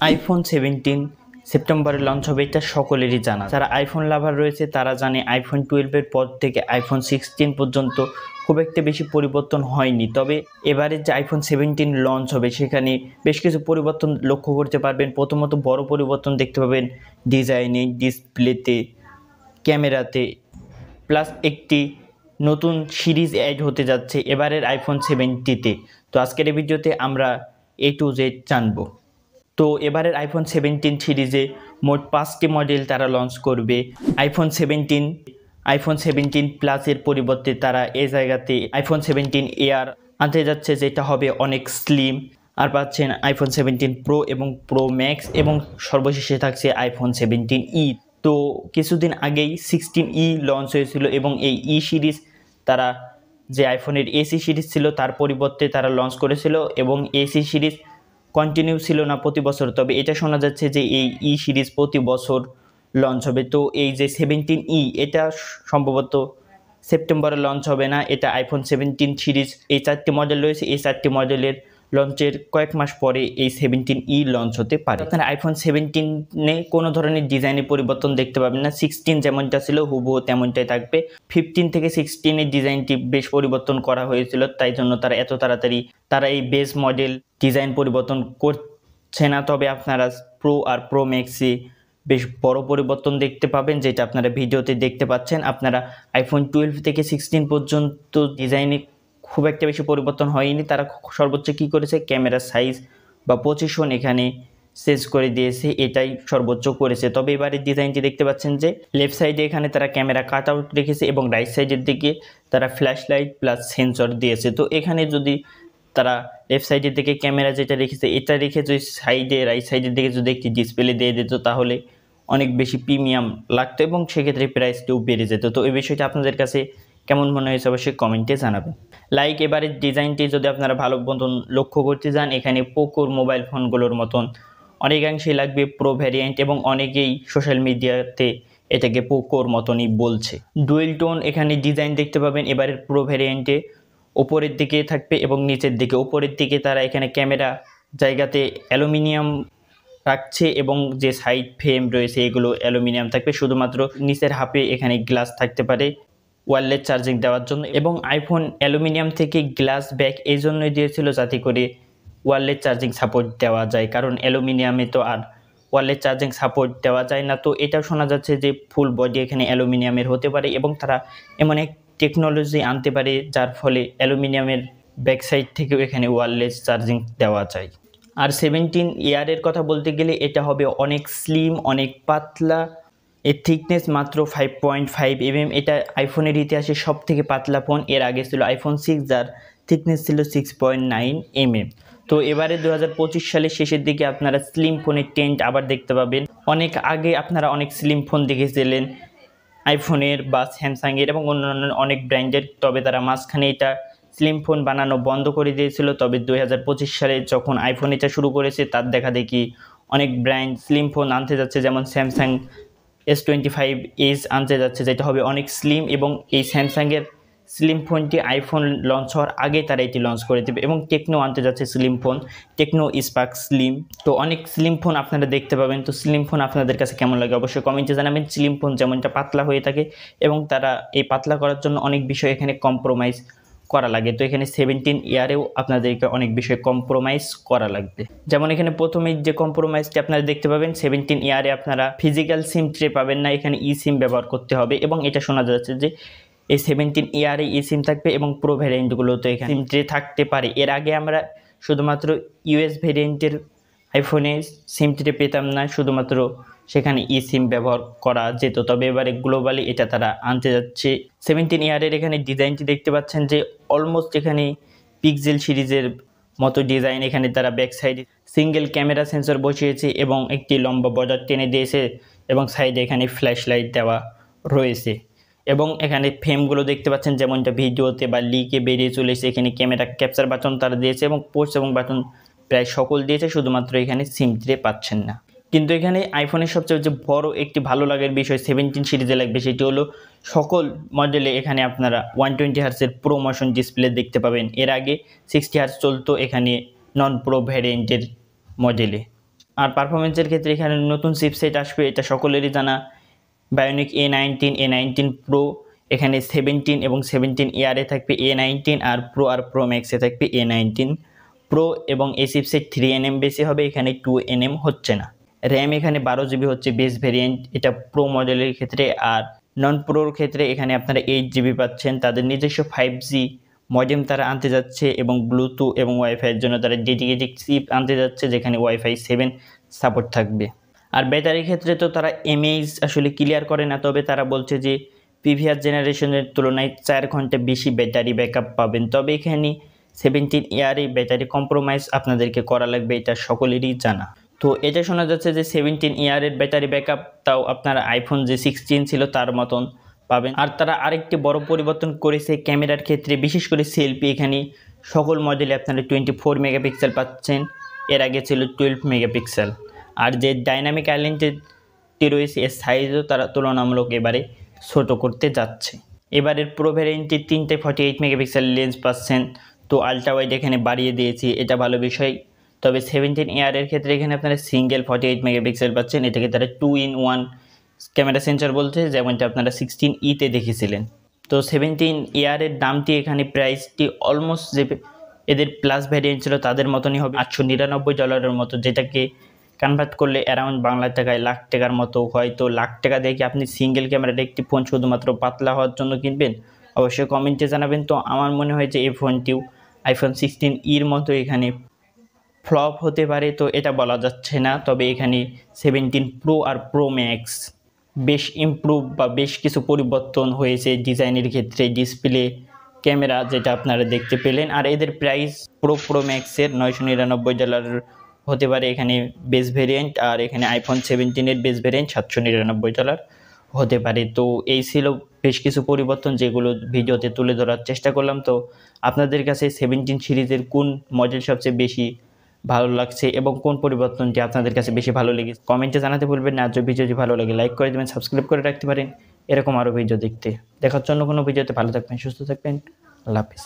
IPhone 17 সেপ্টেম্বরে launch হবে, এটা সকলেরই জানা। যারা আইফোন লাভার রয়েছে তারা জানে আইফোন 12-এর পর থেকে আইফোন 16 পর্যন্ত খুব একটা বেশি পরিবর্তন হয়নি। তবে এবারে যে আইফোন 17 লঞ্চ হবে সেখানে বেশ কিছু পরিবর্তন লক্ষ্য করতে পারবেন। প্রথমত বড় পরিবর্তন দেখতে পাবেন ডিজাইনে, ডিসপ্লেতে, ক্যামেরাতে, প্লাস একটি নতুন সিরিজ অ্যাড হতে যাচ্ছে এবারের আইফোন 70-তে। তো আজকের এই ভিডিওতে আমরা A to Z জানবো। তো এবারের আইফোন 17 সিরিজে মোট 5টি মডেল তারা লঞ্চ করবে। আইফোন 17 প্লাসের পরিবর্তে তারা এই জায়গাতে আইফোন 17 এয়ার আনতে যাচ্ছে, যেটা হবে অনেক স্লিম। আর পাচ্ছেন আইফোন 17 প্রো এবং প্রো ম্যাক্স, এবং সর্বশেষে থাকছে আইফোন 17e। তো কিছুদিন আগেই 16e লঞ্চ হয়েছিল এবং এই সিরিজ তারা যে আইফোনের এসি সিরিজ ছিল তার পরিবর্তে তারা লঞ্চ করেছিল, এবং এসি সিরিজ কন্টিনিউ ছিল না প্রতি বছর। তবে এটা শোনা যাচ্ছে যে এই সিরিজ প্রতি বছর লঞ্চ হবে। তো এই যে 17e এটা সম্ভবত সেপ্টেম্বরে লঞ্চ হবে না, এটা আইফোন 17 সিরিজ এই 4টি মডেল রয়েছে, এই 4টি মডেলের লঞ্চের কয়েক মাস পরে এই 17e লঞ্চ হতে পারে। আপনারা আইফোন 17-এ কোনো ধরনের ডিজাইনে পরিবর্তন দেখতে পাবেন না। 16 যেমনটা ছিল হুবহু তেমনটাই থাকবে। 15 থেকে 16-এর ডিজাইনটি বেশ পরিবর্তন করা হয়েছিল, তাই জন্য তারা এত তাড়াতাড়ি এই বেস মডেল ডিজাইন পরিবর্তন করছে না। তবে আপনারা প্রো আর প্রো ম্যাক্সে বেশ বড় পরিবর্তন দেখতে পাবেন, যেটা আপনারা ভিডিওতে দেখতে পাচ্ছেন। আপনারা আইফোন 12 থেকে 16 পর্যন্ত ডিজাইনে খুব একটা বেশি পরিবর্তন হয়নি। তারা সর্বোচ্চ কি করেছে, ক্যামেরা সাইজ বা পজিশন এখানে চেঞ্জ করে দিয়েছে, এটাই সর্বোচ্চ করেছে। তবে এবারের ডিজাইনটি দেখতে পাচ্ছেন যে লেফট সাইডে এখানে তারা ক্যামেরা কাট আউট রেখেছে এবং রাইট সাইডের দিকে তারা ফ্ল্যাশ লাইট প্লাস সেন্সর দিয়েছে। তো এখানে যদি তারা লেফট সাইডের দিকে ক্যামেরা যেটা রেখেছে এটা রেখে যদি সাইডে রাইট সাইডের দিকে যদি একটি ডিসপ্লে দিয়ে দিত তাহলে অনেক বেশি প্রিমিয়াম লাগতো এবং সেক্ষেত্রে প্রাইসটিও বেড়ে যেত। তো এই বিষয়টা আপনাদের কাছে কেমন মনে হয়েছে অবশ্যই কমেন্টে জানাবেন। এবারের ডিজাইনটি যদি আপনারা ভালো মতন লক্ষ্য করতে যান, এখানে পোকোর মোবাইল ফোনগুলোর মতন অনেকাংশেই লাগবে প্রো ভ্যারিয়েন্ট, এবং অনেকেই সোশ্যাল মিডিয়াতে এটাকে পোকোর মতনই বলছে। ডুয়েল টোন এখানে ডিজাইন দেখতে পাবেন এবারের প্রো ভ্যারিয়েন্টে। ওপরের দিকে থাকবে এবং নিচের দিকে। ওপরের দিকে তারা এখানে ক্যামেরা জায়গাতে অ্যালুমিনিয়াম রাখছে এবং যে সাইড ফ্রেম রয়েছে এগুলো অ্যালুমিনিয়াম থাকবে। শুধুমাত্র নিচের হাফে এখানে গ্লাস থাকতে পারে ওয়্যারলেস চার্জিং দেওয়ার জন্য। এবং আইফোন অ্যালুমিনিয়াম থেকে গ্লাস ব্যাক এই জন্যই দিয়েছিল যাতে করে ওয়্যারলেস চার্জিং সাপোর্ট দেওয়া যায়, কারণ অ্যালুমিনিয়ামে তো আর ওয়্যারলেস চার্জিং সাপোর্ট দেওয়া যায় না। তো এটাও শোনা যাচ্ছে যে ফুল বডি এখানে অ্যালুমিনিয়ামের হতে পারে, এবং তারা এমন এক টেকনোলজি আনতে পারে যার ফলে অ্যালুমিনিয়ামের ব্যাক সাইড থেকেও এখানে ওয়্যারলেস চার্জিং দেওয়া যায়। আর 17 এয়ারের কথা বলতে গেলে এটা হবে অনেক স্লিম, অনেক পাতলা। এর থিকনেস মাত্র 5.5 mm। এটা আইফোনের ইতিহাসে সব থেকে পাতলা ফোন। এর আগে ছিল আইফোন 6 যার থিকনেস ছিল 6.9 mm। তো এবারে 2025 সালের শেষের দিকে আপনারা স্লিম ফোনের ট্রেন্ড আবার দেখতে পাবেন। অনেক আগে আপনারা অনেক স্লিম ফোন দেখেছিলেন আইফোনের বা স্যামসাংয়ের এবং অন্যান্য অনেক ব্র্যান্ডের। তবে তারা মাঝখানে এটা স্লিম ফোন বানানো বন্ধ করে দিয়েছিল। তবে 2025 সালে যখন আইফোন এটা শুরু করেছে তার দেখা দেখি অনেক ব্র্যান্ড স্লিম ফোন আনতে যাচ্ছে, যেমন স্যামসাং S25 এজ আনতে যাচ্ছে যেটা হবে অনেক স্লিম। এবং এই স্যামসাংয়ের স্লিম ফোনটি আইফোন লঞ্চ হওয়ার আগে তারা এটি লঞ্চ করে দেবে। এবং টেকনো আনতে যাচ্ছে slim phone, Tecno Spark slim. তো অনেক স্লিম ফোন আপনারা দেখতে পাবেন। তো স্লিম ফোন আপনাদের কাছে কেমন লাগে অবশ্যই কমেন্টে জানাবেন। স্লিম ফোন যেমনটা পাতলা হয়ে থাকে এবং তারা এই পাতলা করার জন্য অনেক বিষয় এখানে কম্প্রোমাইজ করা লাগে। তো এখানে 17 ইয়ারেও আপনাদেরকে অনেক বিষয় কম্প্রোমাইজ করা লাগবে। যেমন এখানে প্রথমেই যে কম্প্রোমাইজটি আপনারা দেখতে পাবেন, 17 ইয়ারে আপনারা ফিজিক্যাল সিম ট্রে পাবেন না, এখানে ই সিম ব্যবহার করতে হবে। এবং এটা শোনা যাচ্ছে যে এই 17 ইয়ারে ই সিম থাকবে এবং প্রো ভ্যারিয়েন্টগুলোতে এখানে সিম ট্রে থাকতে পারে। এর আগে আমরা শুধুমাত্র ইউএস ভ্যারিয়েন্টের আইফোনে সিম ট্রে পেতাম না, শুধুমাত্র সেখানে ই সিম ব্যবহার করা যেত। তবে এবারে গ্লোবালি এটা তারা আনতে যাচ্ছে। 17 ইয়ারের এখানে ডিজাইনটি দেখতে পাচ্ছেন যে অলমোস্ট এখানে পিক্সেল সিরিজের মতো ডিজাইন। এখানে তারা ব্যাক সাইডে সিঙ্গেল ক্যামেরা সেন্সর বসিয়েছে এবং একটি লম্বা বর্ডার টেনে দিয়েছে, এবং সাইডে এখানে ফ্ল্যাশ লাইট দেওয়া রয়েছে। এবং এখানে ফ্রেমগুলো দেখতে পাচ্ছেন যেমনটা ভিডিওতে বা লিকে বেরিয়ে চলেছে। এখানে ক্যামেরা ক্যাপচার বাটন তারা দিয়েছে এবং পোস্ট এবং বাটন প্রায় সকল দিয়েছে, শুধুমাত্র এখানে সিম ট্রে পাচ্ছেন না। কিন্তু এখানে আইফোনের সবচেয়ে যে বড় একটি ভালো লাগার বিষয় 17 সিরিজে লাগবে, সেটি হলো সকল মডেলে এখানে আপনারা 120 হার্টসের প্রো মোশন ডিসপ্লে দেখতে পাবেন। এর আগে 60 হার্টস চলতো এখানে নন প্রো ভ্যারিয়েন্টের মডেলে। আর পারফরমেন্সের ক্ষেত্রে এখানে নতুন চিপসেট আসবে, এটা সকলেরই জানা। বায়োনিক A19 প্রো, এখানে 17 এবং 17 এয়ারে থাকবে A19, আর প্রো ম্যাক্সে থাকবে A19 প্রো, এবং এই চিপসেট 3nm বেশি হবে, এখানে 2nm হচ্ছে না। র্যাম এখানে 12GB হচ্ছে বেস ভেরিয়েন্ট, এটা প্রো মডেলের ক্ষেত্রে। আর নন প্রোর ক্ষেত্রে এখানে আপনারা 8GB পাচ্ছেন। তাদের নিজস্ব 5G মডেম তারা আনতে যাচ্ছে, এবং ব্লুটুথ এবং ওয়াইফাইয়ের জন্য তারা ডেডিকেটেড চিপ আনতে যাচ্ছে, যেখানে ওয়াইফাই 7 সাপোর্ট থাকবে। আর ব্যাটারির ক্ষেত্রে তো তারা এমএইচ আসলে ক্লিয়ার করে না, তবে তারা বলছে যে প্রিভিয়াস জেনারেশনের তুলনায় 4 ঘন্টা বেশি ব্যাটারি ব্যাকআপ পাবেন। তবে এখানে 17 এয়ারে ব্যাটারি কম্প্রোমাইজ আপনাদেরকে করা লাগবে, এটা সকলেরই জানা। তো এটা শোনা যাচ্ছে যে 17 ইয়ারের ব্যাটারি ব্যাকআপ তাও আপনারা আইফোন যে 16 ছিল তার মতন পাবেন। আর তারা আরেকটি বড় পরিবর্তন করেছে ক্যামেরার ক্ষেত্রে, বিশেষ করে সেলফি। এখানে সকল মডেলে আপনারা 24 মেগাপিক্সেল পাচ্ছেন, এর আগে ছিল 12 মেগাপিক্সেল। আর যে ডাইনামিক আইল্যান্ডটি রয়েছে এর সাইজও তারা তুলনামূলক এবারে ছোটো করতে যাচ্ছে। এবারের প্রো ভ্যারিয়েন্টে 3টে 48 মেগাপিক্সেল লেন্স পাচ্ছেন, তো আলট্রা ওয়াইড এখানে বাড়িয়ে দিয়েছি, এটা ভালো বিষয়। তবে 17 এয়ারের ক্ষেত্রে এখানে আপনারা সিঙ্গেল 48 মেগাপিক্সেল পাচ্ছেন, এটাকে তারা 2-in-1 ক্যামেরা সেন্সর বলছে, যেমনটা আপনারা 16E-তে দেখেছিলেন। তো 17 এয়ারের দামটি এখানে প্রাইসটি অলমোস্ট যে এদের প্লাস ভ্যারিয়েন্ট ছিল তাদের মতনই হবে, $899 মতো, যেটাকে কনভার্ট করলে অ্যারাউন্ড বাংলা টাকায় লাখ টাকার মতো হয়। তো লাখ টাকা দিয়ে কি আপনি সিঙ্গেল ক্যামেরার একটি ফোন শুধুমাত্র পাতলা হওয়ার জন্য কিনবেন? অবশ্যই কমেন্টে জানাবেন। তো আমার মনে হয় যে এই ফোনটিও আইফোন 16E-র মতো এখানে ফ্লপ হতে পারে, তো এটা বলা যাচ্ছে না। তবে এখানে 17 প্রো আর প্রো ম্যাক্স বেশ ইমপ্রুভ বা বেশ কিছু পরিবর্তন হয়েছে ডিজাইনের ক্ষেত্রে, ডিসপ্লে, ক্যামেরা, যেটা আপনারা দেখতে পেলেন। আর এদের প্রাইস প্রো ম্যাক্সের $999 হতে পারে এখানে বেস ভেরিয়েন্ট, আর এখানে আইফোন 17-এর বেস ভেরিয়েন্ট $799 হতে পারে। তো এই ছিল বেশ কিছু পরিবর্তন, যেগুলো ভিডিওতে তুলে ধরার চেষ্টা করলাম। তো আপনাদের কাছে 17 সিরিজের কোন মডেল সবচেয়ে বেশি ভালো লাগছে এবং কোন পরিবর্তনটি আপনাদের কাছে বেশি ভালো লেগেছে কমেন্টে জানাতে ভুলবেন না। আর যদি ভিডিওটি ভালো লাগে লাইক করে দেবেন, সাবস্ক্রাইব করে রাখতে পারেন এরকম আরও ভিডিও দেখতে। দেখার জন্য কোনো ভিডিওতে ভালো থাকবেন, সুস্থ থাকবেন, আল্লাহ হাফিজ।